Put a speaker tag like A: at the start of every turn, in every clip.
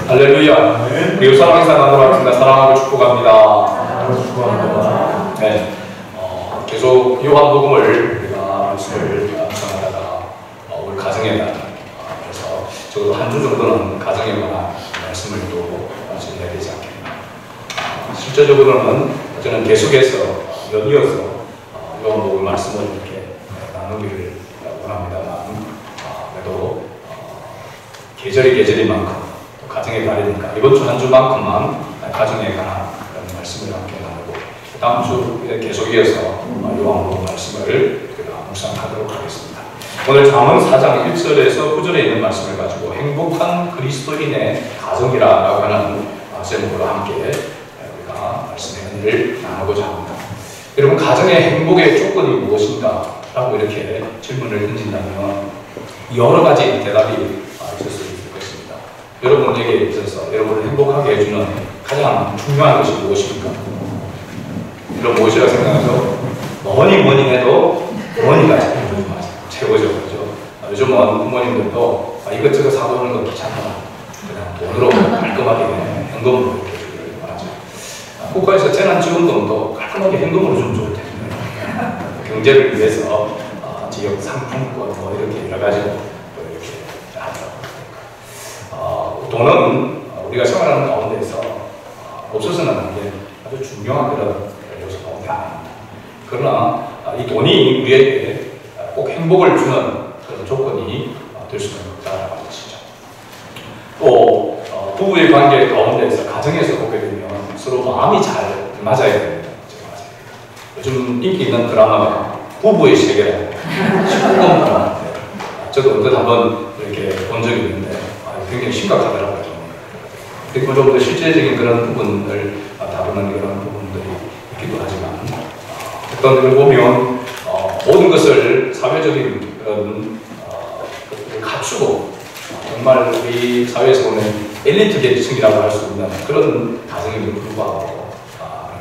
A: 할렐루야. 우리 우선 행사 나누도록 하겠습니다. 사랑하고 축복합니다.
B: 축복합니다.
A: 네. 계속 요한복음을 우리가 말씀을 묵상하다가 우리 가정에 관한 그래서 적어도 한 주 정도는 가정에 관한 말씀을 또 진행해야 되지 않겠나. 실제적으로는 저는 계속해서 연이어서 요한복음 말씀을 이렇게 나누기를 원합니다만 그래도 계절이 만큼 가정에 다르니까 이번 주 한 주만큼만 가정에 관한 그런 말씀을 함께 나누고 다음 주 계속 이어서 요한복음 말씀을 묵상하도록 하겠습니다. 오늘 잠언 4장 1절에서 9절에 있는 말씀을 가지고 행복한 그리스도인의 가정이라고 하는 제목으로 함께 우리가 말씀의 은혜를 나누고자 합니다. 여러분, 가정의 행복의 조건이 무엇인가? 라고 이렇게 질문을 던진다면 여러 가지 대답이 있을 수 있을 것입니다. 여러분에게 있어서 여러분을 행복하게 해주는 가장 중요한 것이 무엇입니까? 여러분 무엇이라고 생각하죠? 뭐니 해도 어머니가 최고죠. 그렇죠? 요즘은 부모님들도 이것저것 사보는 거 귀찮다. 그냥 돈으로 깔끔하게 현금으로 이렇게 주기를 원하죠. 국가에서 재난지원금도 깔끔하게 현금으로 좀 좋을 텐데 경제를 위해서 지역 상품권 뭐 이렇게 여러 가지로 또 이렇게 하더라고요. 돈은 우리가 생활하는 가운데서 없어서는 안 돼 아주 중요한 그런 요소 가운데 하나입니다. 그러나 이 돈이 우리에게 꼭 행복을 주는 그런 조건이 될 수는 없다는 것이죠. 또 부부의 관계 가운데서 가정에서 보게 되면 서로 마음이 잘 맞아야 됩니다. 요즘 인기 있는 드라마가 부부의 세계라고 시공공 드라마인데 저도 언뜻 한번 이렇게 본 적이 있는데 굉장히 심각하더라고요. 그리고 좀 더 실제적인 그런 부분을 다루는 그런 부분들이 있기도 하지만 어떤 걸 보면 모든 것을 사회적인 그런 것들을 갖추고 정말 우리 사회에서 보는 엘리트 계층이라고 할 수 있는 그런 가정에도 불구하고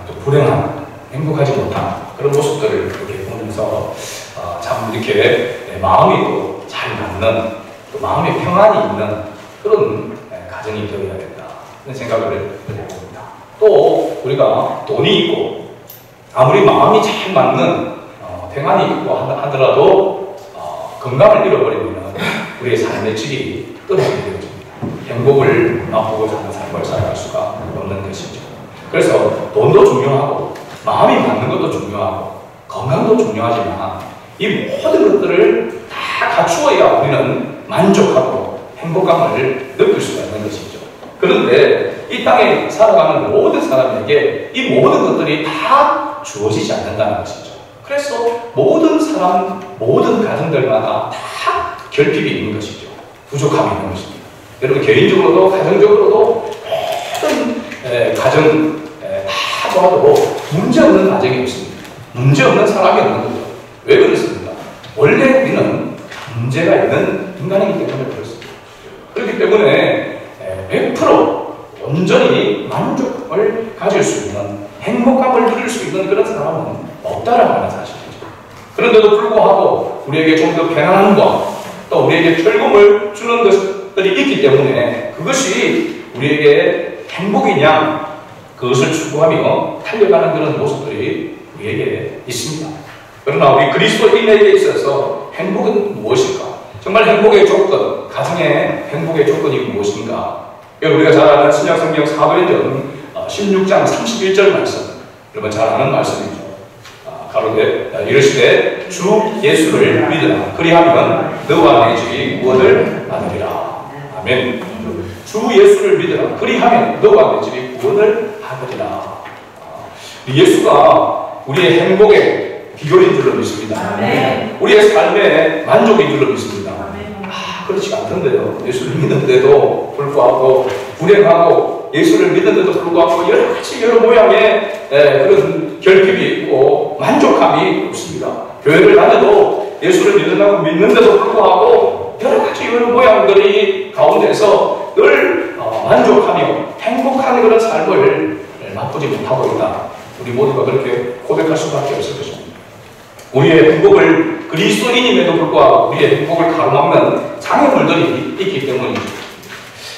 A: 또 불행한 행복하지 못한 그런 모습들을 이렇게 보면서 참 이렇게 마음이 또 잘 맞는 또 마음의 평안이 있는 그런 가정이 되어야겠다 이런 생각을 해봅니다. 또 우리가 돈이 있고 아무리 마음이 잘 맞는 평안이 있고 하더라도 건강을 잃어버리면 우리의 삶의 질이 떨어지게 되어집니다. 행복을 맛보고자 하는 삶을 살아갈 수가 없는 것이죠. 그래서 돈도 중요하고 마음이 맞는 것도 중요하고 건강도 중요하지만 이 모든 것들을 다 갖추어야 우리는 만족하고 행복감을 느낄 수가 있는 것이죠. 그런데 이 땅에 살아가는 모든 사람에게 이 모든 것들이 다 주어지지 않는다는 것이죠. 그래서 모든 사람, 모든 가정들마다 다 결핍이 있는 것이죠. 부족함이 있는 것입니다. 여러분 개인적으로도 가정적으로도 모든 가정 다 봐도 문제없는 가정이 없습니다. 문제없는 사람이 없는 거죠. 왜 그렇습니까? 원래 우리는 문제가 있는 인간이기 때문에 그렇습니다. 그렇기 때문에 100% 온전히 만족을 가질 수 있는 행복감을 누릴 수 있는 그런 사람은 없다라고 하는 사실이죠. 그런데도 불구하고 우리에게 좀 더 편안함과 또 우리에게 즐거움을 주는 것들이 있기 때문에 그것이 우리에게 행복이냐 그것을 추구하며 달려가는 그런 모습들이 우리에게 있습니다. 그러나 우리 그리스도인에게 있어서 행복은 무엇일까? 정말 행복의 조건, 가정의 행복의 조건이 무엇인가? 우리가 잘 아는 신약성경 사도행전 16장 31절 말씀, 여러분 잘 아는 말씀이죠. 가로되 이르시되 주 예수를 믿으라. 그리하면 너와 내 집이 구원을 받으리라. 아멘. 주 예수를 믿으라. 그리하면 너와 내 집이 구원을 받으리라. 예수가 우리의 행복의 비결인 줄로 믿습니다.
B: 아멘.
A: 우리의 삶의 만족인 줄로 믿습니다. 그렇지 않던데요. 예수를 믿는데도 불구하고 불행하고 예수를 믿는데도 불구하고 여러 가지 여러 모양의 그런 결핍이 있고 만족감이 없습니다. 교회를 다녀도 예수를 믿는데도 불구하고 여러 가지 여러 모양들이 가운데서 늘 만족하며 행복한 그런 삶을 맛보지 못하고 있다. 우리 모두가 그렇게 고백할 수밖에 없을 것입니다. 우리의 행복을 그리스도인임에도 불구하고 우리의 행복을 가로막는 장애물들이 있기 때문이죠.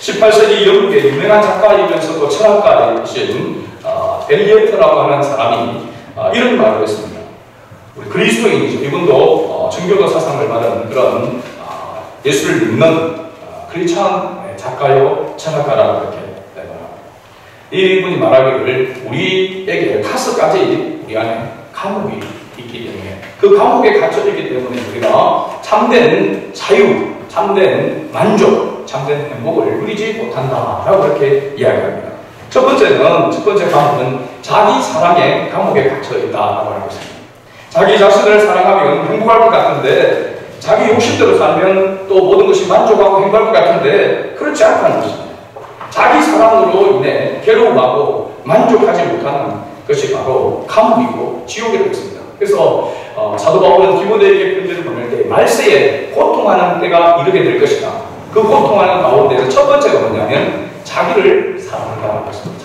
A: 18세기 영국의 유명한 작가이면서도 철학가이신 엘리어트라고 하는 사람이 이런 말을 했습니다. 우리 그리스도인이죠. 이분도 청교도 사상을 받은 그런 예수를 믿는 크리스찬 작가요 철학가라고 이렇게 말합니다. 이분이 말하기를 우리에게 5가지 우리 안에 감옥이 있기 때문에 그 감옥에 갇혀 있기 때문에 우리가 참된 자유, 참된 만족, 참된 행복을 누리지 못한다라고 이렇게 이야기합니다. 첫 번째 감옥은 자기 사랑의 감옥에 갇혀 있다라고 하는 것입니다. 자기 자신을 사랑하면 행복할 것 같은데 자기 욕심대로 살면 또 모든 것이 만족하고 행복할 것 같은데 그렇지 않다는 것입니다. 자기 사랑으로 인해 괴로움하고 만족하지 못하는 것이 바로 감옥이고 지옥이라고 했습니다. 그래서 사도 바울은 디모데에게 편지를 보낼 때 말세에 고통하는 때가 이르게 될 것이다. 그 고통하는 가운데서 첫 번째가 뭐냐면 자기를 사랑한다는 것입니다.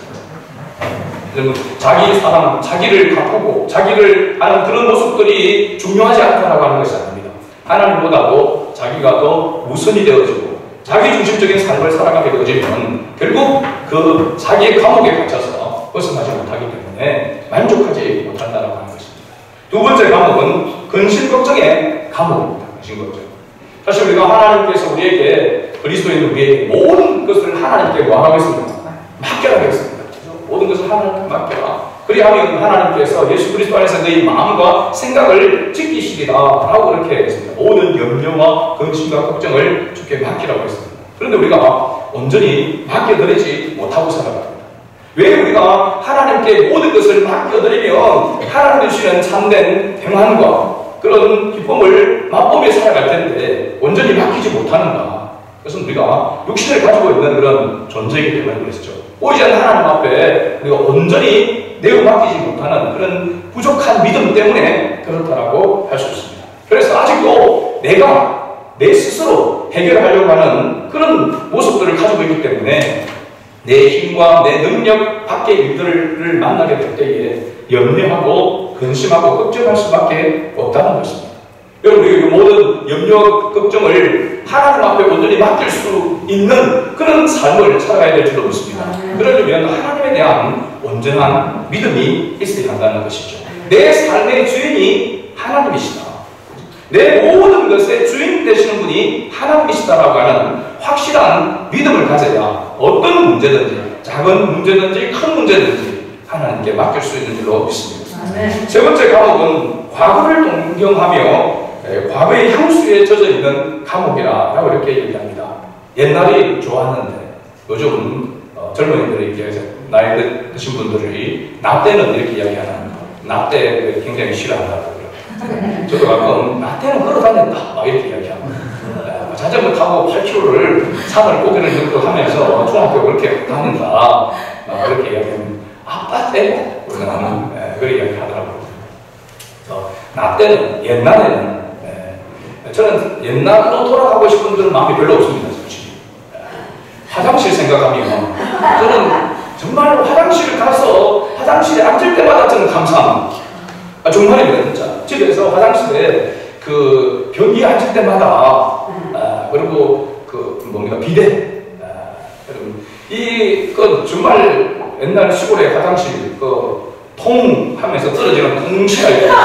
A: 자기 사랑, 자기를 가꾸고 자기를 하는 그런 모습들이 중요하지 않다라고 하는 것이 아닙니다. 하나님보다도 자기가 더 우선이 되어지고 자기 중심적인 삶을 살아가게 되어지면 결국 그 자기의 감옥에 갇혀서 벗어나지 못하기 때문에 만족하지 못한다라고 하는 것입니다. 두 번째 감옥은 근심 걱정의 감옥입니다. 근심 걱정. 사실 우리가 하나님께서 우리에게 그리스도인 우리에게 모든 것을 하나님께 뭐하고 있습니다? 맡겨라 했습니다. 모든 것을 하나님께 맡겨라. 그리하면 하나님께서 예수 그리스도 안에서 너희 마음과 생각을 지키시리라 라고 이렇게 했습니다. 모든 염려와 근심과 걱정을 주께 맡기라고 했습니다. 그런데 우리가 온전히 맡겨드리지 못하고 살아갑니다. 왜 우리가 하나님께 모든 것을 맡겨드리면 하나님 주시는 참된 평안과 그런 기쁨을 맛보며 살아갈 텐데 온전히 맡기지 못하는가? 그것은 우리가 육신을 가지고 있는 그런 존재이기 때문에 그렇죠. 오직 하나님 앞에 우리가 온전히 내어 맡기지 못하는 그런 부족한 믿음 때문에 그렇다라고 할 수 있습니다. 그래서 아직도 내가 내 스스로 해결하려고 하는 그런 모습들을 가지고 있기 때문에 내 힘과 내 능력 밖의 일들을 만나게 될 때에 염려하고 근심하고 걱정할 수밖에 없다는 것입니다. 여러분, 이 모든 염려, 걱정을 하나님 앞에 온전히 맡길 수 있는 그런 삶을 살아가야 될지도 믿습니다. 그러려면 하나님에 대한 온전한 믿음이 있어야 한다는 것이죠. 내 삶의 주인이 하나님이시다. 내 모든 것의 주인 되시는 분이 하나님이시다라고 하는 확실한 믿음을 가져야 어떤 문제든지 작은 문제든지 큰 문제든지 하나님께 맡길 수 있는 줄로 믿습니다. 세 번째 감옥은 과거를 동경하며 과거의 향수에 젖어 있는 감옥이라고 이렇게 얘기합니다. 옛날이 좋았는데 요즘 젊은이들이 나이 드신 분들이 나 때는 이렇게 이야기하는 나 때 굉장히 싫어한다고. 저도 가끔 나 때는 걸어다녔다 이렇게 이야기합니다. 자전거 타고 8km를 산을 고개를 넣고 하면서 중학교 그렇게 다닌다 그렇게 이야기하면 아빠 때고 나는 그렇게 이야기하더라고요. 나 때는 옛날에는 저는 옛날로 돌아가고 싶은 그런 마음이 별로 없습니다. 솔직히. 화장실 생각하면 저는 정말 화장실을 가서 화장실에 앉을 때마다 저는 감사합니다. 정말입니다. 진짜. 집에서 화장실에 그 변기에 앉을 때마다 그리고 그 뭡니까 비데 그 정말 옛날 시골의 화장실 그 통 하면서 떨어지는 통치가 있거든요.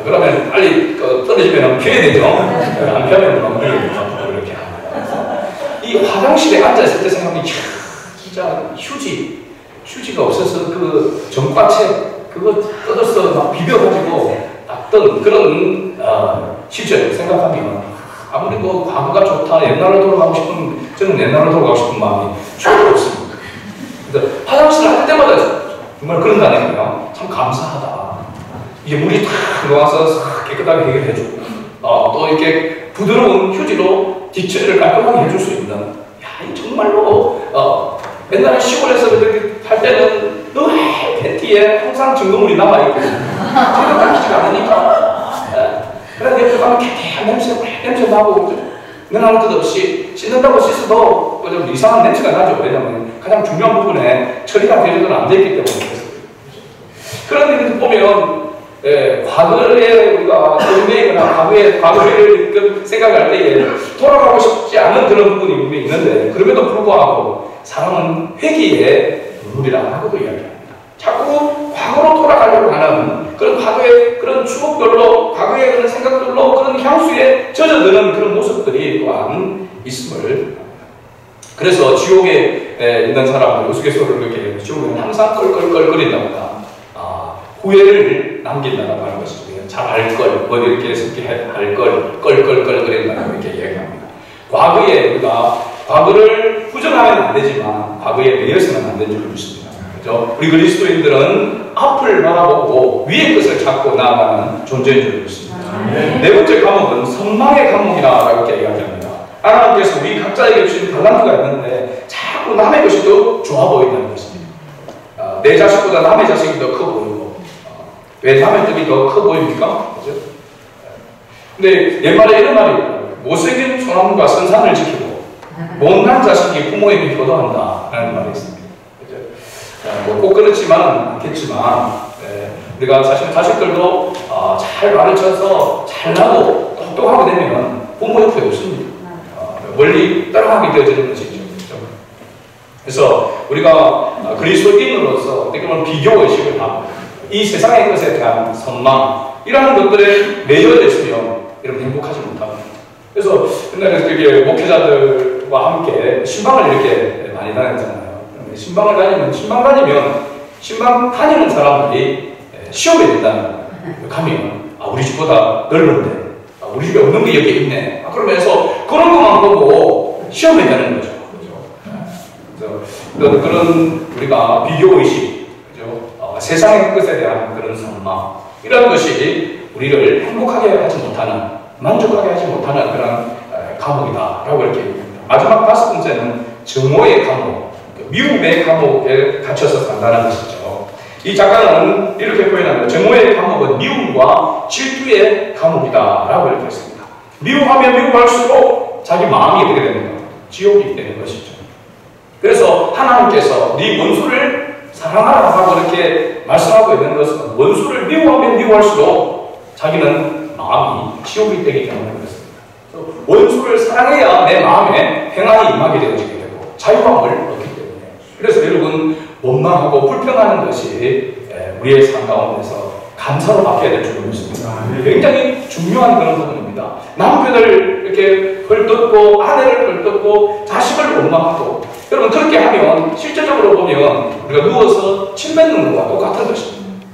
A: 그러면 빨리 떨어지면 피해야 되죠. 안 피하면 너무 이렇게 합니다. 이 화장실에 앉아있을 때 생각하면 진짜 휴지가 없어서 그 전과책 그거 뜯어서 막 비벼가지고 닦던 그런 시절 생각하면 아무리 뭐 과거가 좋다 옛날로 돌아가고 싶은 저는 옛날로 돌아가고 싶은 마음이 전혀 없습니다. 그래서 화장실 할 때마다 정말 그런다니까요. 참 감사하다. 이게 물이 탁 들어와서 싹 깨끗하게 해결해주고 또 이렇게 부드러운 휴지로 뒷처리를 깔끔하게 해줄 수 있는 이 정말로 옛날에 시골에서 이렇게 할 때는 늘 팬티에 항상 증거물이 남아있고 제가 닦이지가 않으니까 그래서 옆에 가면 개개한 냄새 나고 능하는 뜻 없이 씻는다고 씻어도 좀 이상한 냄새가 나죠. 왜냐하면 가장 중요한 부분에 처리가 되어서는 안 되기 때문에. 그런 일들 보면 과거에 우리가 은혜거나 과거를 생각할 때에 돌아가고 싶지 않은 그런 부분이 분명히 있는데, 그럼에도 불구하고 사람은 회개의 눈물이라고도 이야기합니다. 자꾸 과거로 돌아가려고 하는 그런 과거의 그런 추억들로, 과거의 그런 생각들로 그런 향수에 젖어드는 그런 모습들이 또한 있음을. 그래서 지옥에 있는 사람들, 우스갯소리로 이렇게 지옥에는 항상 껄껄껄거린답니다. 후회를 남긴다고 하는 것이죠. 잘 알 걸, 뭐 이렇게 해서 할 걸, 껄껄껄거린다고 이렇게 이야기합니다. 과거에 우리가 과거를 부정하면 안 되지만 과거에 매여서는 안 되는 줄 믿습니다. 그렇죠? 우리 그리스도인들은 앞을 바라보고 위의 것을 찾고 나아가는 존재인 줄 믿습니다. 네 번째 과목은 선망의 과목이라고 이렇게 이야기합니다. 하나님께서 우리 각자에게 주신 달란트가 있는데 자꾸 남의 것이 더 좋아 보인다는 것입니다. 내 자식보다 남의 자식이 더 커 보이고, 왜 남의 떡이 더 커 보입니까? 그죠? 근데 옛말에 이런 말이 있어요. 못생긴 소나무가 선산을 지키고 못난 자식이 부모에게 효도한다 라는 말이 있습니다. 뭐 꼭 그렇지만 않겠지만, 우리가 사실 자식들도 잘 가르쳐서 잘나고 똑똑하게 되면 부모 옆에 없습니다. 멀리 따라가게 되어지는 것이죠. 그래서 우리가 그리스도인으로서 어떻게 보면 비교의식을 하고 이 세상의 것에 대한 선망, 이러한 것들에 매여있으면 여러분 행복하지 못합니다. 그래서 옛날에 되게 목회자들과 함께 신방을 이렇게 많이 다녔잖아요. 신방 다니면 신방 다니는 사람들이 시험에 된다는 거예요. 가면 우리 집보다 넓은데, 우리 집에 없는 게 여기 있네, 그러면서 그런 것만 보고 시험에 되는 거죠. 그래서 그런 우리가 비교의식, 그죠? 세상의 것에 대한 그런 선망, 이런 것이 우리를 행복하게 하지 못하는, 만족하게 하지 못하는 그런 감옥이다라고 이렇게 얘기합니다. 마지막 다섯 번째는 증오의 감옥, 미움의 감옥에 갇혀서 산다는 것이죠. 이 작가는 이렇게 표현합니다. 증오의 감옥은 미움과 질투의 감옥이다라고 이렇게 했습니다. 미움하면 미움할수록 자기 마음이 어떻게 됩니까? 지옥이 되는 것이죠. 그래서 하나님께서 네 원수를 사랑하라 하고 이렇게 말씀하고 있는 것은, 원수를 미워하면 미워할수록 자기는 마음이 지옥이 되기 때문에 그렇습니다. 원수를 사랑해야 내 마음에 평안이 임하게 되어지게 되고 자유함을 얻기 때문에. 그래서 여러분, 원망하고 불평하는 것이 우리의 삶 가운데서 감사로 바뀌어야 될 줄 믿습니다. 굉장히 중요한 그런 부분입니다. 남편을 이렇게 헐뜯고 아내를 헐뜯고 자식을 원망하고, 여러분 그렇게 하면 실제적으로 보면 우리가 누워서 침 뱉는 것과 똑같은 것입니다.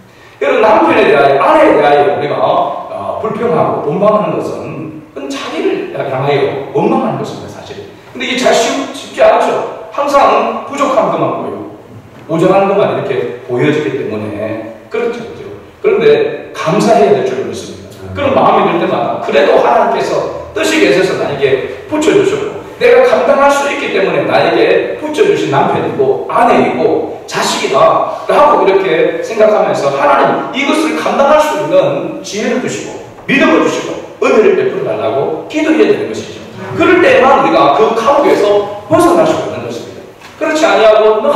A: 여러분 남편에 대하여, 아내에 대하여 우리가 불평하고 원망하는 것은 그건 자기를 향하여 원망하는 것입니다, 사실. 근데 이게 잘 쉽지 않죠. 항상 부족한 것만 보이고 모자란 것만 이렇게 보여지기 때문에 그렇죠. 그런데 감사해야 될 줄 믿습니다. 그런 마음이 들 때마다 그래도 하나님께서 뜻이 계셔서 나에게 붙여주셨고, 내가 감당할 수 있기 때문에 나에게 붙여주신 남편이고 아내이고 자식이다 라고 이렇게 생각하면서 하나님 이것을 감당할 수 있는 지혜를 주시고 믿음을 주시고 은혜를 베풀어 달라고 기도해야 되는 것이죠. 그럴 때만 우리가 그 감옥에서 벗어날 수 있는 것입니다. 그렇지 아니하고 늘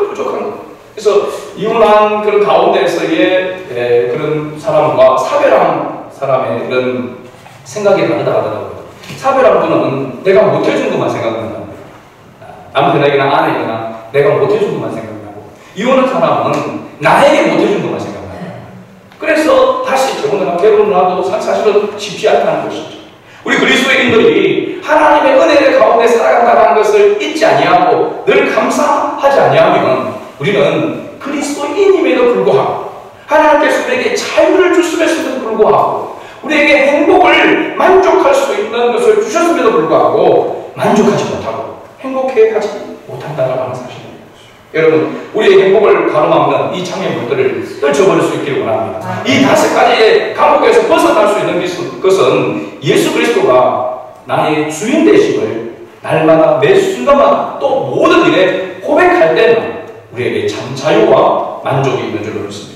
A: 부족한 것. 그래서 이혼한 그런 가운데서의 그런 사람과 사별한 사람의 이런 생각이 다르다 하더라고요. 사별한 분은 내가 못해준 것만 생각한다. 남편에게나 아내에게나 내가 못해준 것만 생각하고, 이혼한 사람은 나에게 못해준 것만 생각한다. 그래서 다시 결혼을 하도 사실은 쉽지 않다는 것이죠. 우리 그리스도인들이 하나님의 은혜 가운데 살아간다는 것을 잊지 아니하고 늘 감사하지 아니하면 우리는 그리스도인임에도 불구하고, 하나님께서 우리에게 자유를 주심에도 불구하고, 우리에게 행복을 만족할 수 있는 것을 주셨음에도 불구하고 만족하지 못하고 행복해하지 못한다는 사실입니다. 여러분, 우리의 행복을 가로막는 이 장애물들을 떨쳐버릴 수 있기를 원합니다. 이 다섯 가지의 감옥에서 벗어날 수 있는 것은 예수 그리스도가 나의 주인 되심을 날마다 매 순간마다 또 모든 일에 고백할 때만 우리에게 참 자유와 만족이 있는 줄로 믿습니다.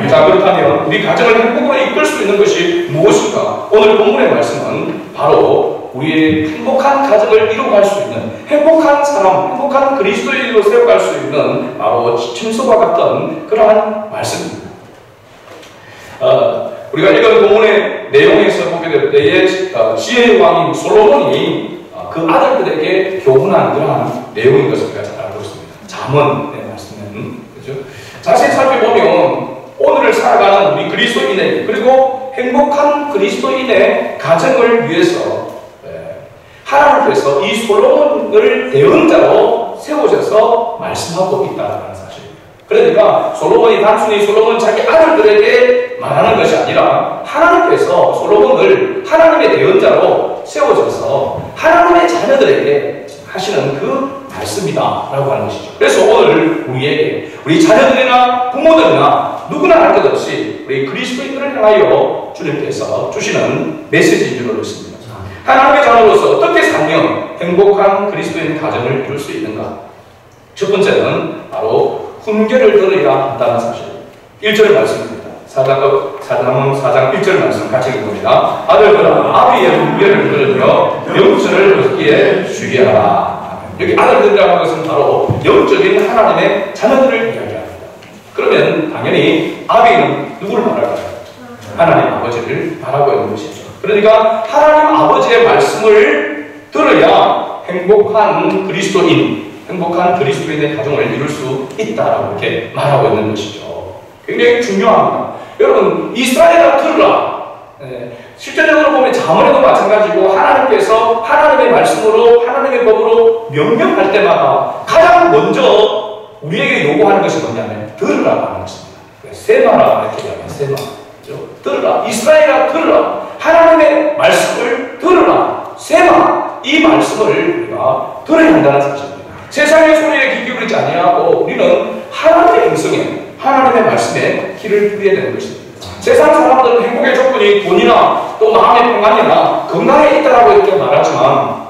A: 자, 그렇다면 우리 가정을 행복으로 이끌 수 있는 것이 무엇인가? 오늘 본문의 말씀은 바로 우리의 행복한 가정을 이루어갈 수 있는, 행복한 사람, 행복한 그리스도인으로 세워갈 수 있는 바로 침소와 같은 그러한 말씀입니다. 우리가 읽은 본문의 내용에서 보게 될 때에 지혜의 왕인 솔로몬이 그 아들들에게 교훈한 그러한 내용인 것을 우리가 잘 알고 있습니다. 잠언의 말씀은 그렇죠? 자세히 살펴보면 오늘을 살아가는 우리 그리스도인의 그리고 행복한 그리스도인의 가정을 위해서 하나님께서 이 솔로몬을 대언자로 세우셔서 말씀하고 있다는 사실입니다. 그러니까 솔로몬이 단순히 솔로몬 자기 아들들에게 말하는 것이 아니라 하나님께서 솔로몬을 하나님의 대언자로 세워져서 하나님의 자녀들에게 하시는 그 말씀이다 라고 하는 것이죠. 그래서 오늘 우리에게 우리 자녀들이나 부모들이나 누구나 할 것 없이 우리 그리스도인들을 향하여 주님께서 주시는 메시지인 줄 믿습니다. 하나님의 자녀로서 어떻게 살면 행복한 그리스도인 가정을 이룰 수 있는가? 첫 번째는 바로 훈계를 들어야 한다는 사실. 1절 말씀입니다. 사장은 4장 1절 말씀 같이 읽습니다. 아들들아 아비의 훈계를 들으며 명철을 얻기에 주의하라. 여기 아들들이라는 것은 바로 영적인 하나님의 자녀들을 이야기합니다. 그러면 당연히 아비는 누구를 말할까요? 하나님 아버지를 말하고 있는 것이죠. 그러니까 하나님 아버지의 말씀을 들어야 행복한 그리스도인, 행복한 그리스도인의 가정을 이룰 수 있다라고 이렇게 말하고 있는 것이죠. 굉장히 중요합니다. 여러분, 이스라엘아 들으라. 실제적으로 보면 잠언에도 마찬가지고 하나님께서 하나님의 말씀으로 하나님의 법으로 명령할 때마다 가장 먼저 우리에게 요구하는 것이 뭐냐면 들으라고 하는 것입니다. 세마라 이렇게 얘기하면 세마. 들으라. 이스라엘아 들으라. 하나님의 말씀을 들으라. 세마. 이 말씀을 우리가 들어야 한다는 사실입니다. 세상의 소리에 귀 기울이지 아니하고 우리는 하나님의 음성에 하나님의 말씀에 귀를 기울여야 되는 것입니다. 세상 사람들은 행복의 조건이 돈이나 또 마음의 평안이나 건강에 있다라고 이렇게 말하지만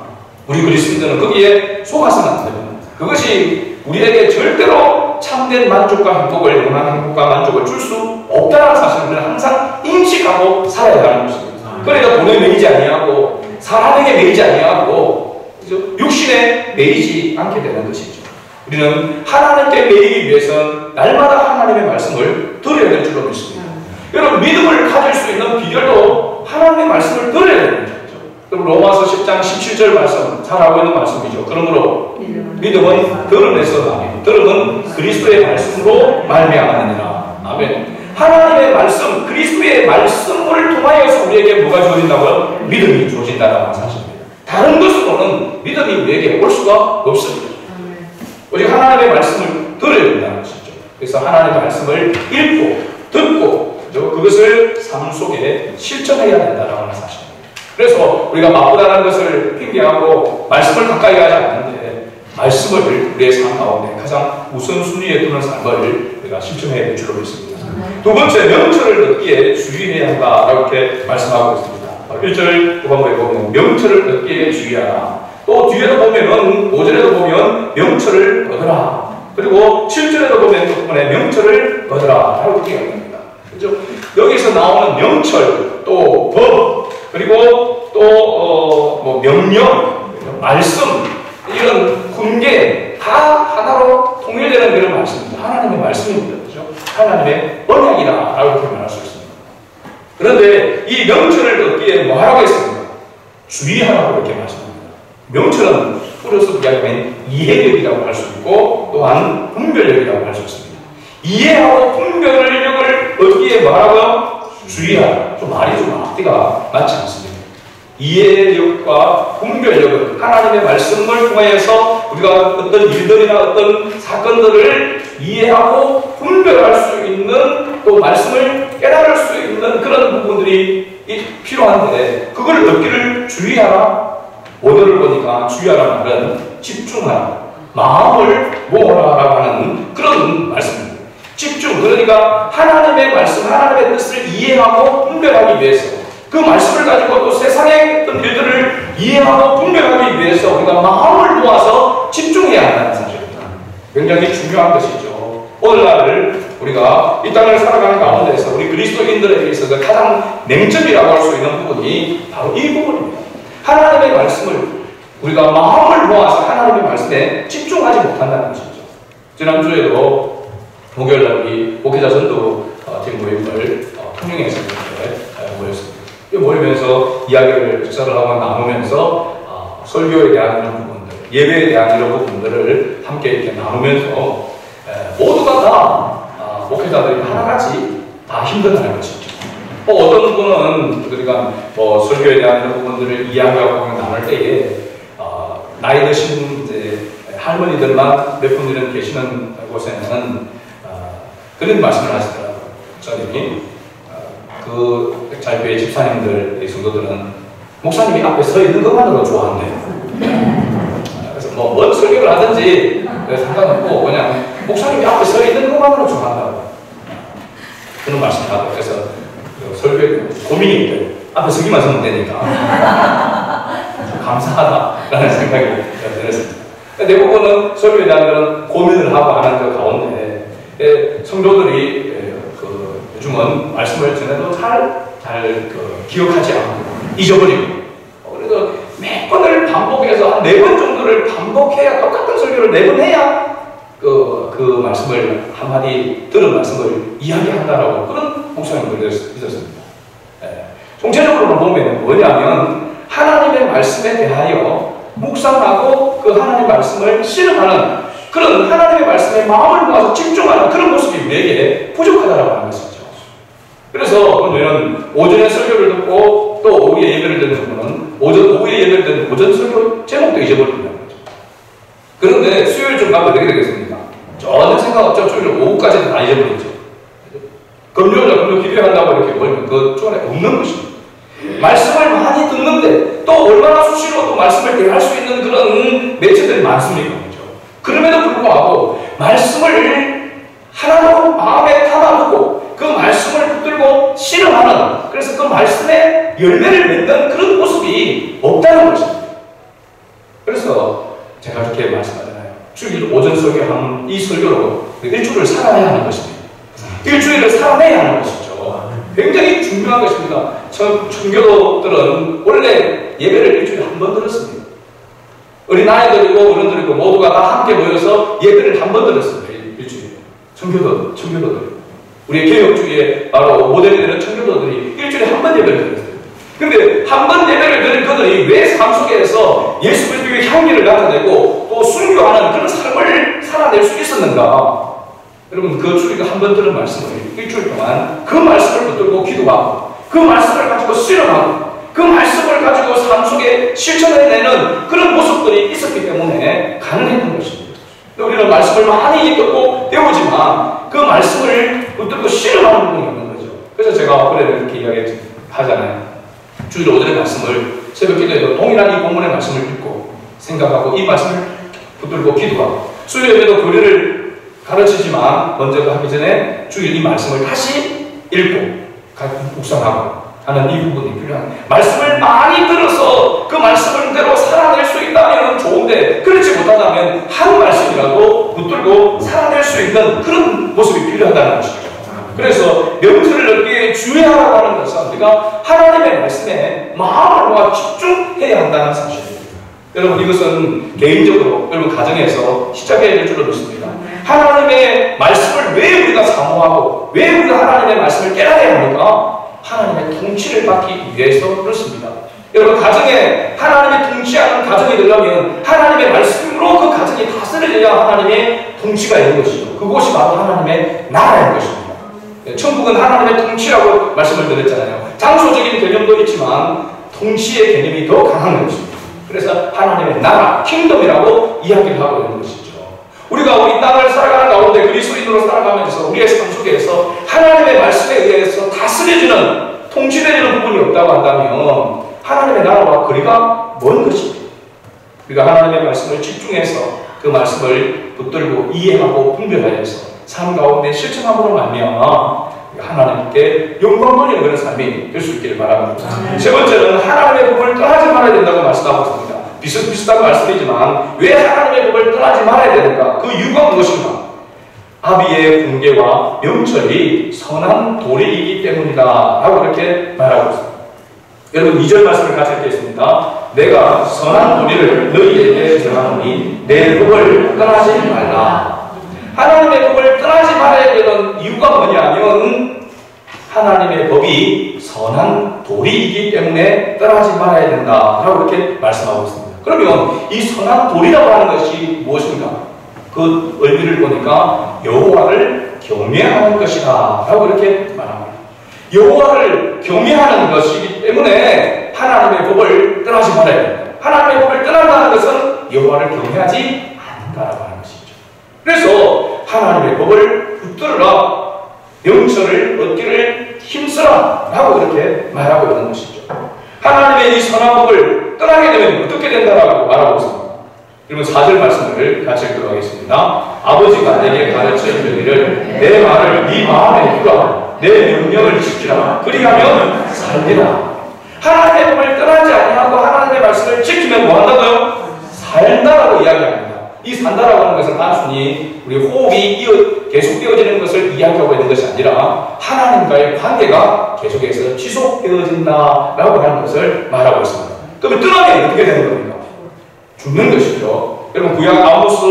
A: 우리 그리스도인들은 거기에 속아서는 안 됩니다. 그것이 우리에게 절대로 참된 만족과 행복을, 영원한 행복과 만족을 줄 수 없다는 사실을 항상 인식하고 살아야 하는 것입니다. 그러니까 돈에 매이지 아니하고 사람에게 매이지 아니하고 육신에 매이지 않게 되는 것이죠. 우리는 하나님께 매이기 위해서는 날마다 하나님의 말씀을 들어야 될 줄로 믿습니다. 여러분, 믿음을 가질 수 있는 비결도 하나님의 말씀을 들어야 되는 거죠. 그럼 로마서 10장 17절 말씀 잘 알고 있는 말씀이죠. 그러므로 믿음은 들음에서 나니 들음은 그리스도의 말씀으로 말미암느니라. 아멘. 하나님의 말씀, 그리스도의 말씀을 통하여서 우리에게 뭐가 주어진다고요? 믿음이 주어진다는 사실입니다. 다른 것으로는 믿음이 우리에게 올 수가 없습니다. 오직 하나님의 말씀을 들어야 된다는 것이죠. 그래서 하나님의 말씀을 읽고 듣고 그것을 삶 속에 실천해야 된다는 사실입니다. 그래서 우리가 바쁘다는 것을 핑계하고 말씀을 가까이 하지 않는데 말씀을 우리의 삶 가운데 가장 우선순위에 두는 삶을 우리가 실천해야 될 줄로 믿습니다. 두 번째, 명철을 얻기에 주의해야 한다라고 이렇게 말씀하고 있습니다. 1절 후반부에 보면 명철을 얻기에 주의하라. 또 뒤에도 보면은 5절에도 보면 명철을 얻으라. 그리고 7절에도 보면 또 명철을 얻으라 라고 이렇게 얘기합니다. 그렇죠? 여기서 나오는 명철, 또 법, 그리고 또 명령, 말씀, 이런 훈계 다 하나로 통일되는 그런 말씀입니다. 하나님의 말씀입니다. 그렇죠? 하나님의 언약이다라고 이렇게 말할 수 있습니다. 그런데 이 명철을 얻기에 뭐 하라고 했습니까? 주의하라고 이렇게 말씀합니다. 명철은 풀어서 이야기하면 이해력이라고 할 수 있고 또한 분별력이라고 할 수 있습니다. 이해하고 분별력을 얻기에 뭐라고요? 주의하라. 좀 말이 좀 앞뒤가 맞지 않습니다. 이해력과 분별력은 하나님의 말씀을 통하여서 우리가 어떤 일들이나 어떤 사건들을 이해하고 분별할 수 있는 또 말씀을 깨달을 수 있는 그런 부분들이 필요한데 그걸 얻기를 주의하라. 오늘을 보니까 주의하라는 말은 집중하라, 마음을 모으라라고 하는 그런 말씀입니다. 집중, 그러니까 하나님의 말씀, 하나님의 뜻을 이해하고 분별하기 위해서 그 말씀을 가지고 또 세상의 어떤 일들을 이해하고 분별하기 위해서 우리가 마음을 모아서 집중해야 한다는 사실입니다. 굉장히 중요한 것이죠. 오늘날 우리가 이 땅을 살아가는 가운데서 우리 그리스도인들에게 있어서 가장 맹점이라고 할 수 있는 부분이 바로 이 부분입니다. 하나님의 말씀을 우리가 마음을 모아서 하나님의 말씀에 집중하지 못한다는 것이죠. 지난주에도 목요일날 우리 목회자 전도 팀 모임을 통영에서 이렇게 모였습니다. 모이면서 이야기를 식사를 하고 나누면서 설교에 대한 이런 부분들, 예배에 대한 이런 부분들을 함께 이렇게 나누면서 모두가 다 목회자들이 하나같이 다 힘들다는 것이죠. 어떤 분은 우리가 설교에 대한 이런 부분들을 이야기하고 나눌 때에 나이 드신 이제 할머니들만 몇 분들은 계시는 곳에는 그런 말씀을 하시더라고요. 목사님이 그 자유교회 집사님들, 성도들은 목사님이 앞에 서 있는 것만으로 좋아한대요. 그래서 뭔 설교를 하든지 상관없고 그냥 목사님이 앞에 서 있는 것만으로 좋아한다고 그런 말씀을 하고, 그래서 설교에 고민이 있대요. 앞에 서기만 서면 되니까 감사하다라는 생각이 들었습니다. 대부분은 설교에 대한 그런 고민을 하고 하는 그 가운데 성도들이 요즘은 말씀을 전해도 잘 기억하지 않고 잊어버리고, 그래도 몇 번을 반복해서 한 4번 정도를 반복해야, 똑같은 설교를 4번 해야 그 말씀을 한마디 들은 말씀을 이야기한다라고 그런 목사님들이 있었습니다. 총체적으로 보면 뭐냐면 하나님의 말씀에 대하여 묵상하고 그 하나님의 말씀을 실행하는 그런 하나님의 말씀에 마음을 모아서 집중하는 그런 모습이 우리에게 부족하다라고 하는 것이죠. 그래서 오늘은 오전에 설교를 듣고 또 오후에 예배를 듣는 분은 오후에 예배를 듣는 오전 설교 제목도 잊어버린다는 거죠. 그런데 수요일 좀 가면 어떻게 되겠습니까? 전혀 생각 없죠. 주일 오후까지는 다 잊어버리죠. 금요일 기도한다고 이렇게 모이면 그 중간에 없는 것입니다. 말씀을 많이 듣는데 또 얼마나 수시로 또 말씀을 대할 수 있는 그런 매체들이 많습니까? 그렇죠? 그럼에도 불구하고 말씀을 하나로 마음에 담아두고 그 말씀을 붙들고 실험하는, 그래서 그 말씀에 열매를 맺는 그런 모습이 없다는 것입니다. 그래서 제가 이렇게 말씀하잖아요. 주일 오전 설교하는 이 설교로 일주일을 살아내야 하는 것입니다. 일주일을 살아내야 하는 것이죠. 굉장히 중요한 것입니다. 청교도들은 원래 예배를 일주일에 한 번 들었습니다. 어린아이들이고 어른들이고 모두가 다 함께 모여서 예배를 한 번 들었습니다. 일주일에. 청교도들. 우리의 개혁주의의 바로 모델이 되는 청교도들이 일주일에 한 번 예배를 드렸어요. 그런데 한 번 예배를 드린 그들이 왜 삶 속에서 예수 그리스도의 향기를 나타내고 또 순교하는 그런 삶을 살아낼 수 있었는가? 여러분, 그 주리가 한 번 들은 말씀을 일주일 동안 그 말씀을 붙들고 기도하고 그 말씀을 가지고 실험하고 그 말씀을 가지고 삶 속에 실천해내는 그런 모습들이 있었기 때문에 가능했던 것입니다. 우리는 말씀을 많이 듣고 배우지만 그 말씀을 붙들고 실험하는 부분이 없는 거죠. 그래서 제가 올해는 이렇게 이야기하잖아요. 주일 오전의 말씀을 새벽 기도에도 동일한 이 본문의 말씀을 읽고 생각하고 이 말씀을 붙들고 기도하고, 수요일에도 교리를 가르치지만 먼저 하기 전에 주일 이 말씀을 다시 읽고 묵상하고 하는 이 부분이 필요한, 말씀을 많이 들어서 그 말씀대로 살아낼 수 있다면 좋은데 그렇지 못하다면 한 말씀이라도 붙들고 살아낼 수 있는 그런 모습이 필요하다는 것이죠. 그래서 명철을 얻기에 주의하라고 하는 것은 우리가 하나님의 말씀에 마음을 모아 집중해야 한다는 사실입니다. 여러분, 이것은 개인적으로 여러분 가정에서 시작해야 될 줄로 믿습니다. 하나님의 말씀을 왜 우리가 사모하고 왜 우리가 하나님의 말씀을 깨달아야 합니까? 하나님의 통치를 받기 위해서 그렇습니다. 여러분, 가정에 하나님의 통치하는 가정이 되려면 하나님의 말씀으로 그 가정이 다스려져야 하나님의 통치가 있는 것이죠. 그것이 바로 하나님의 나라인 것입니다. 천국은 하나님의 통치라고 말씀을 드렸잖아요. 장소적인 개념도 있지만 통치의 개념이 더 강한 것입니다. 그래서 하나님의 나라, 킹덤이라고 이야기를 하고 있는 것이죠. 우리가 우리 땅을 살아가는 가운데 그리스도인으로 살아가면서 우리의 삶 속에서 하나님의 말씀에 의해서 다스려지는, 통치되는 부분이 없다고 한다면 하나님의 나라와 거리가 먼 것입니다. 우리가 하나님의 말씀을 집중해서 그 말씀을 붙들고 이해하고 분별하여서 삶 가운데 실천함으로 말미암아 하나님께 영광 돌리는 그런 삶이 될 수 있기를 바랍니다. 세 번째는 하나님의 법을 떠나지 말아야 된다고 말씀하고 있습니다. 비슷비슷한 말씀이지만 왜 하나님의 법을 떠나지 말아야 되는가? 그 이유가 무엇인가? 아비의 훈계와 명철이 선한 도리이기 때문이다 라고 이렇게 말하고 있습니다. 여러분, 2절 말씀을 같이 읽겠습니다. 내가 선한 도리를 너희에게 정하노니 내 법을 떠나지 말라. 하나님의 법을 떠나지 말아야 되는 이유가 뭐냐면 하나님의 법이 선한 돌이기 때문에 떠나지 말아야 된다라고 이렇게 말씀하고 있습니다. 그러면 이 선한 돌이라고 하는 것이 무엇인가? 그 의미를 보니까 여호와를 경외하는 것이다 라고 이렇게 말합니다. 여호와를 경외하는 것이기 때문에 하나님의 법을 떠나지 말아야 된다. 하나님의 법을 떠난다는 것은 여호와를 경외하지 않는다라고 하는 것이죠. 그래서 하나님의 법을 붙들어라, 영천을 얻기를 힘쓰라 라고 이렇게 말하고 있는 것이죠. 하나님의 이 선한 법을 떠나게 되면 어떻게 된다라고 말하고 있습니다. 그러면 4절 말씀을 같이 읽도록 하겠습니다. 아버지가 내게 가르쳐 이르기를 내 말을 네 마음에 두라, 내 명령을 지키라, 그리하면 살리라. 하나님의 법을 떠나지 아니하고 하나님의 말씀을 지키면 뭐 한다고요? 살다라고 이야기합니다. 이 산다라고 하는 것은 단순히 우리 호흡이 계속되어지는 것을 이야기하고 있는 것이 아니라 하나님과의 관계가 계속해서 지속되어진다라고 하는 것을 말하고 있습니다. 그러면 떠나면 어떻게 되는 겁니까? 죽는 것이죠. 여러분 구약 아모스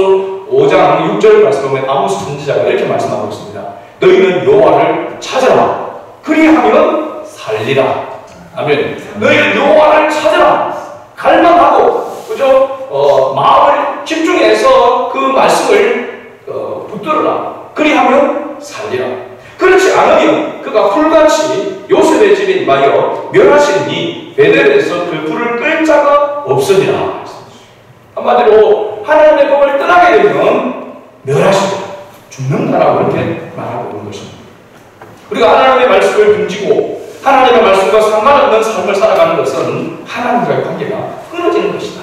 A: 5장 6절 말씀 보면 아모스 선지자가 이렇게 말씀하고 있습니다. 너희는 여호와를 찾아라, 그리하면 살리라. 아멘. 너희는 여호와를 찾아라, 갈망하고, 그죠? 마음을 집중해서 그 말씀을 붙들어라, 그리하면 살리라. 그렇지 않으면 그가 불같이 요셉의 집에 임하여 멸하시니 베델에서 그 불을 끌 자가 없으리라. 한마디로 하나님의 법을 떠나게 되면 멸하시고 죽는다라고 이렇게 말하고 있는 것입니다. 우리가 하나님의 말씀을 둥지고 하나님의 말씀과 상관없는 삶을 살아가는 것은 하나님과의 관계가 끊어지는 것이다.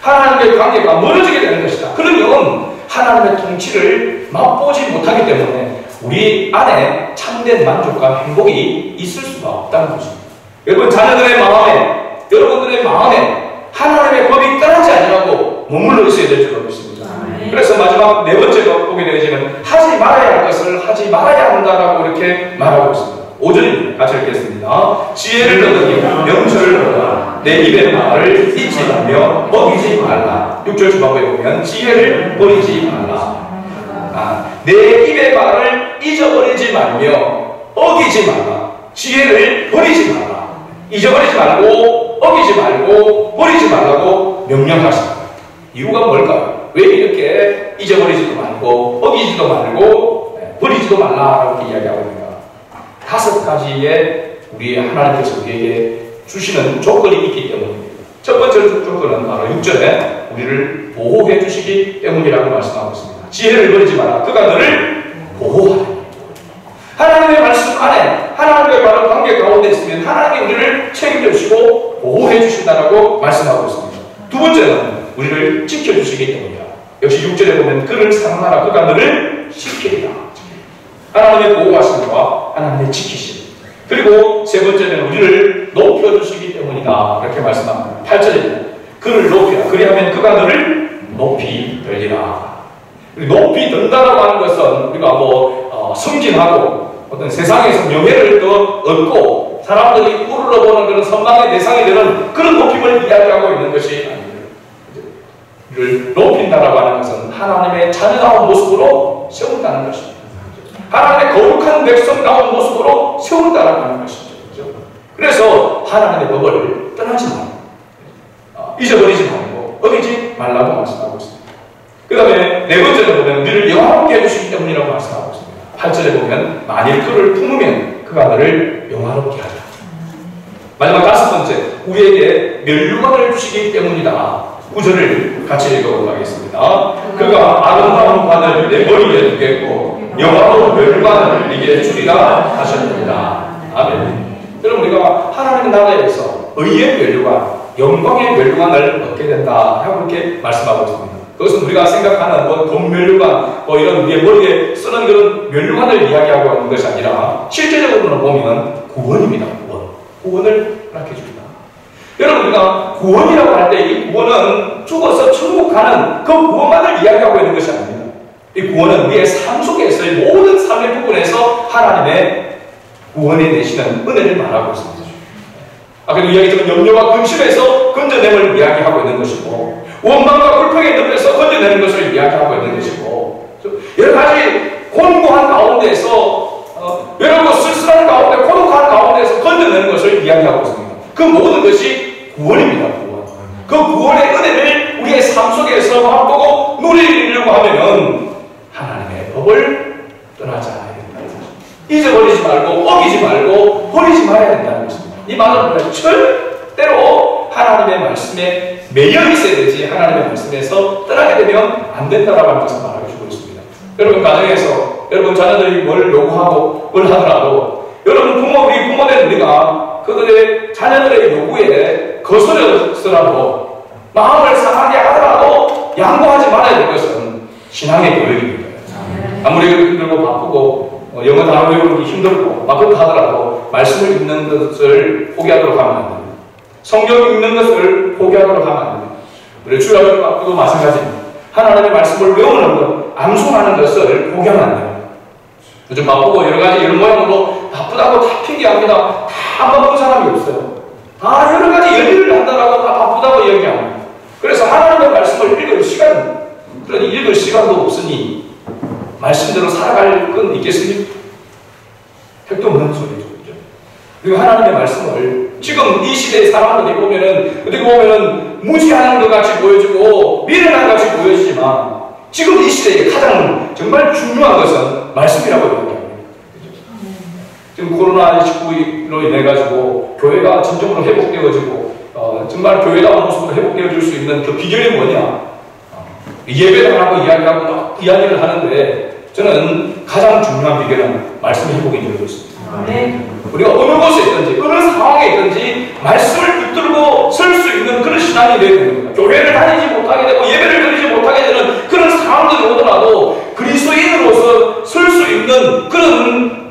A: 하나님과의 관계가 멀어지게 되는 것이다. 그러면 하나님의 통치를 맛보지 못하기 때문에 우리 안에 참된 만족과 행복이 있을 수가 없다는 것입니다. 여러분 자녀들의 마음에, 여러분들의 마음에 하나님의 법이 떠나지 아니라고 머물러 있어야 될 줄 믿습니다. 그래서 마지막 네 번째로 보게 되어지면 하지 말아야 할 것을 하지 말아야 한다라고 이렇게 말하고 있습니다. 5절입니다. 같이 읽겠습니다. 지혜를 얻으니 명철을 얻어라. 내 입의 말을 잊지 말며 먹이지 말라. 6절 주방부에 보면 지혜를 버리지 말라. 내 입의 말을 잊어버리지 말며 어기지 말라. 지혜를 버리지 말라. 잊어버리지 말고 어기지 말고 버리지 말라고 명령하십니다. 이유가 뭘까요? 왜 이렇게 잊어버리지도 말고 어기지도 말고 버리지도 말라 이렇게 이야기하고 있는가? 5가지의 우리 하나님께서 우리에게 주시는 조건이 있기 때문입니다. 첫 번째 조건은 바로 6절에 우리를 보호해 주시기 때문이라고 말씀하고 있습니다. 지혜를 버리지 마라. 그가 너를 보호하라. 하나님의 말씀 안에 하나님의 바른 관계 가운데 있으면 하나님이 우리를 책임져 주시고 보호해 주신다라고 말씀하고 있습니다. 두 번째는 우리를 지켜주시기 때문이다. 역시 6절에 보면 그를 사랑하라. 그가 너를 지키리라. 하나님의 보호하심과 하나님의 지키심. 그리고 세 번째는 우리를 높여주시기 때문이다. 이렇게 말씀합니다. 8절입니다. 그를 높이라. 그리하면 그가 너를 높이 들리라. 높이 든다라고 하는 것은 우리가 승진하고 어떤 세상에서 명예를 더 얻고 사람들이 우러러보는 그런 선망의 대상이 되는 그런 높임을 이야기하고 있는 것이 아닙니다. 를 높인다라고 하는 것은 하나님의 자녀다운 모습으로 세운다는 것입니다. 하나님의 거룩한 백성다운 모습으로 세운다라고 하는 것이죠. 그래서 하나님의 법을 떠나지 말고 잊어버리지 말고 어기지 말라고 말씀하고 있습니다. 그 다음에 네 번째로 보면 우리를 영화롭게 해주시기 때문이라고 말씀하고 있습니다. 8절에 보면 만일 그를 품으면 그가 너를 영화롭게 하리라. 마지막 5번째, 우리에게 면류관을 주시기 때문이다. 9절을 같이 읽어보도록 하겠습니다. 그가 아름다운 관을 내 머리에 두겠고 영화로운 면류관을 네게 주리라 하셨습니다. 아멘. 여러분 우리가 하나님의 나라에서 의의 면류관, 영광의 면류관을 얻게 된다 하고 이렇게 말씀하고 있습니다. 그것은 우리가 생각하는 돈 면류관, 이런 우리의 머리에 쓰는 그런 면류관을 이야기하고 있는 것이 아니라 실제적으로는 보면 구원입니다. 구원을 허락해 줍니다. 여러분 우리가 구원이라고 할 때 이 구원은 죽어서 천국 가는 그 구원만을 이야기하고 있는 것이 아닙니다. 이 구원은 우리의 삶 속에서의 모든 삶의 부분에서 하나님의 구원에 내시는 은혜를 말하고 있습니다. 아까도 이야기했지만 염려와 근심에서 건져냄을 이야기하고 있는 것이고 원망과 불평의 늪에서 건져내는 것을 이야기하고 있는 것이고 여러 가지 곤고한 가운데서 외롭고 쓸쓸한 가운데 그 모든 것이 구원입니다. 구원. 그 구원의 은혜를 우리의 삶 속에서 맛보고 누리려고 하면은 하나님의 법을 떠나지 않아야 된다. 잊어버리지 말고 어기지 말고 버리지 말아야 된다는 것입니다. 이 말은 절대로 하나님의 말씀에 매여 있어야 되지 하나님의 말씀에서 떠나게 되면 안 된다라고 하는 것을 말해주고 있습니다. 여러분 가정에서 여러분 자녀들이 뭘 요구하고 뭘 하더라도 여러분 우리 부모된 우리가 그들의 자녀들의 요구에 거스려서라도 마음을 상하게 하더라도 양보하지 말아야 될 것은 신앙의 교육입니다. 아무리 힘들고 바쁘고 영어 단어 외우기 힘들고 막 그렇게 하더라도 말씀을 읽는 것을 포기하도록 하면 안 됩니다. 성경 읽는 것을 포기하도록 하면 안 됩니다. 우리 주일학교 바쁘도 마찬가지입니다. 하나님의 말씀을 외우는 것, 암송하는 것을 포기하면 안 됩니다. 요즘 바쁘고 여러 가지 이런 모양으로 바쁘다고 다 핑계합니다. 다 바쁜 사람이 없어요. 다 여러 가지 열일을 한다고 다 바쁘다고 얘기합니다. 그래서 하나님의 말씀을 읽을 시간, 그러니 읽을 시간도 없으니 말씀대로 살아갈 건 있겠습니까? 택도 없는 소리죠. 그리고 하나님의 말씀을 지금 이 시대의 사람들이 보면은 어떻게 보면은 무지하는 것 같이 보여지고 미련한 것 같이 보여지지만 지금 이 시대에 가장 정말 중요한 것은 말씀이라고 얘기합니다. 지금 코로나19로 인해 가지고 교회가 진정으로 회복되어지고 정말 교회다운 모습으로 회복되어질 수 있는 그 비결이 뭐냐? 예배를 하고 이야기하고 이야기를 하는데 저는 가장 중요한 비결은 말씀 회복인 줄 알고 있습니다. 우리가 어느 곳에 있든지 어느 상황에 있든지 말씀을 붙들고 설 수 있는 그런 신앙이 되어야 됩니다. 교회를 다니지 못하게 되고 예배를 드리지 못하게 되는 그런 상황들이 오더라도 그리스도인으로서 설 수 있는 그런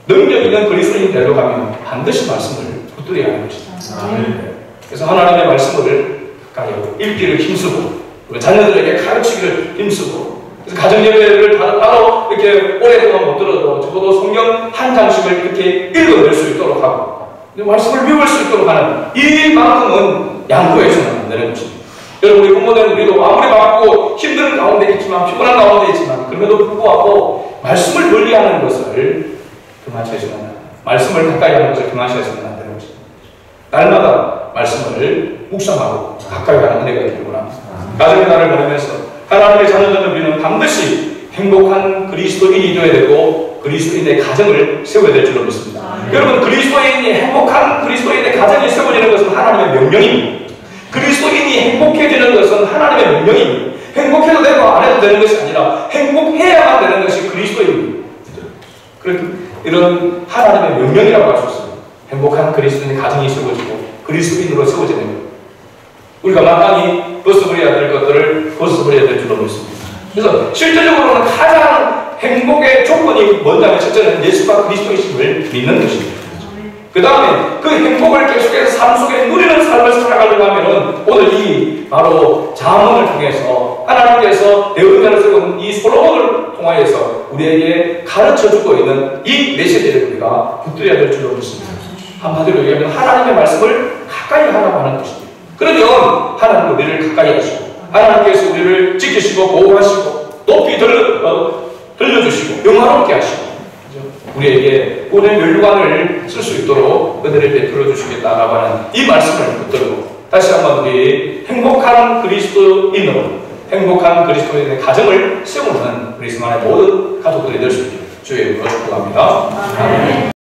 A: 능력 있는 그리스도인이 되려고 하면 반드시 말씀을 붙들어야 하는 것입니다. 그래서 하나님의 말씀을 가까이 읽기를 힘쓰고 우리 자녀들에게 가르치기를 힘쓰고 그래서 가정예배를 따로 이렇게 오랫동안 못 들어도 적어도 성경 한 장씩을 이렇게 읽어낼 수 있도록 하고 말씀을 배울 수 있도록 하는 이만큼은 양보해서는 안 되는 것입니다. 여러분 우리 부모들은 우리도 아무리 바쁘고 힘든 가운데 있지만 피곤한 가운데 있지만 그럼에도 불구하고 말씀을 멀리하는 것을 금하셔서는 말씀을 가까이 하는 것을 금하셔서는 안 되는 것입니다. 날마다 말씀을 묵상하고 가까이 하는 은혜가 있기를 원합니다. 가정의 날을 보내면서 하나님의 자녀들은 우리는 반드시 행복한 그리스도인이 되어야 되고 그리스도인의 가정을 세워야 될 줄로 믿습니다. 여러분 그리스도인이 행복한 그리스도인의 가정이 세워지는 것은 하나님의 명령입니다. 그리스도인이 행복해지는 것은 하나님의 명령입니다. 행복해도 되고 안 해도 되는 것이 아니라 행복해야만 되는 것이 그리스도입니다. 이런 하나님의 명령이라고 할 수 있습니다. 행복한 그리스도인의 가정이 세워지고 그리스도인으로 세워지는 것. 우리가 마땅히 벗어버려야 될 것들을 벗어버려야 될 줄로 믿습니다. 그래서 실질적으로는 가장 행복의 조건이 뭐냐면 첫째는 예수가 그리스도이심을 믿는 것입니다. 그 다음에 그 행복을 계속해서 삶 속에 누리는 삶을 살아가려고 하면은 오늘 이 바로 잠언을 통해서 하나님께서 대언자를 세운 이 솔로몬을 통하여서 우리에게 가르쳐주고 있는 이 메시지를 우리가 붙들어야 될 줄로 믿습니다. 한마디로 얘기하면 하나님의 말씀을 가까이 하라고 하는 것입니다. 그러면 하나님은 우리를 가까이 하시고 하나님께서 우리를 지키시고 보호하시고 높이 들려주시고 영화롭게 하시고 우리에게 구원의 면류관을 쓸 수 있도록 그들을 베풀어 주시겠다라고 하는 이 말씀을 붙들고 다시 한번 우리 행복한 그리스도인으로 행복한 그리스도인의 가정을 세우는 우리 성안의 모든 가족들이 될 수 있기를 주의 이름으로 축복합니다. 아멘.